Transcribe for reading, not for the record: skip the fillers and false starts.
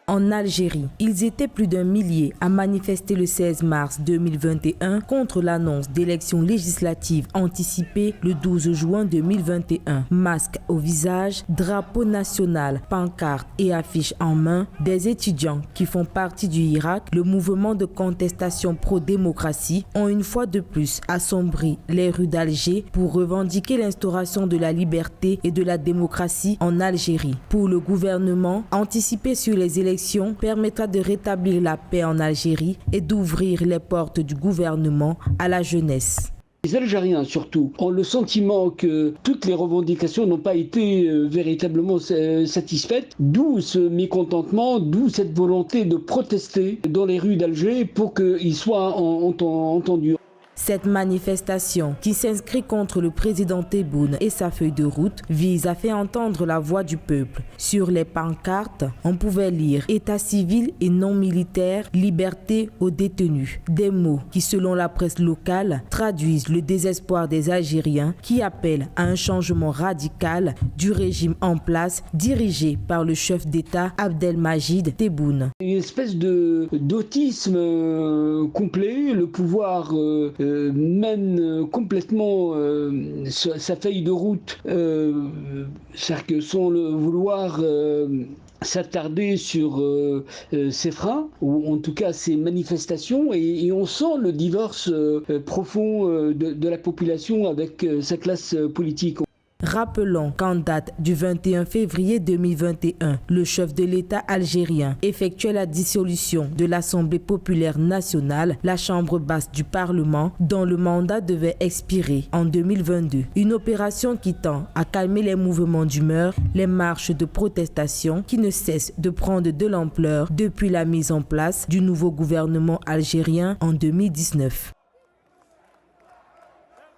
En Algérie, ils étaient plus d'un millier à manifester le 16 mars 2021 contre l'annonce d'élections législatives anticipées le 12 juin 2021. Masques au visage, drapeau national, pancartes et affiches en main, des étudiants qui font partie du Hirak, le mouvement de contestation pro-démocratie, ont une fois de plus assombri les rues d'Alger pour revendiquer l'instauration de la liberté et de la démocratie en Algérie. Pour le gouvernement, anticiper sur les élections permettra de rétablir la paix en Algérie et d'ouvrir les portes du gouvernement à la jeunesse. Les Algériens, surtout, ont le sentiment que toutes les revendications n'ont pas été véritablement satisfaites, d'où ce mécontentement, d'où cette volonté de protester dans les rues d'Alger pour qu'ils soient entendus. Cette manifestation, qui s'inscrit contre le président Tebboune et sa feuille de route, vise à faire entendre la voix du peuple. Sur les pancartes, on pouvait lire « État civil et non militaire, liberté aux détenus ». Des mots qui, selon la presse locale, traduisent le désespoir des Algériens qui appellent à un changement radical du régime en place dirigé par le chef d'État Abdelmajid Tebboune. Une espèce d'autisme complet, le pouvoir mène complètement sa feuille de route, c'est-à-dire que sans le vouloir s'attarder sur ses freins, ou en tout cas ses manifestations, et on sent le divorce profond de la population avec sa classe politique. Rappelons qu'en date du 21 février 2021, le chef de l'État algérien effectuait la dissolution de l'Assemblée populaire nationale, la chambre basse du Parlement, dont le mandat devait expirer en 2022. Une opération qui tend à calmer les mouvements d'humeur, les marches de protestation qui ne cessent de prendre de l'ampleur depuis la mise en place du nouveau gouvernement algérien en 2019.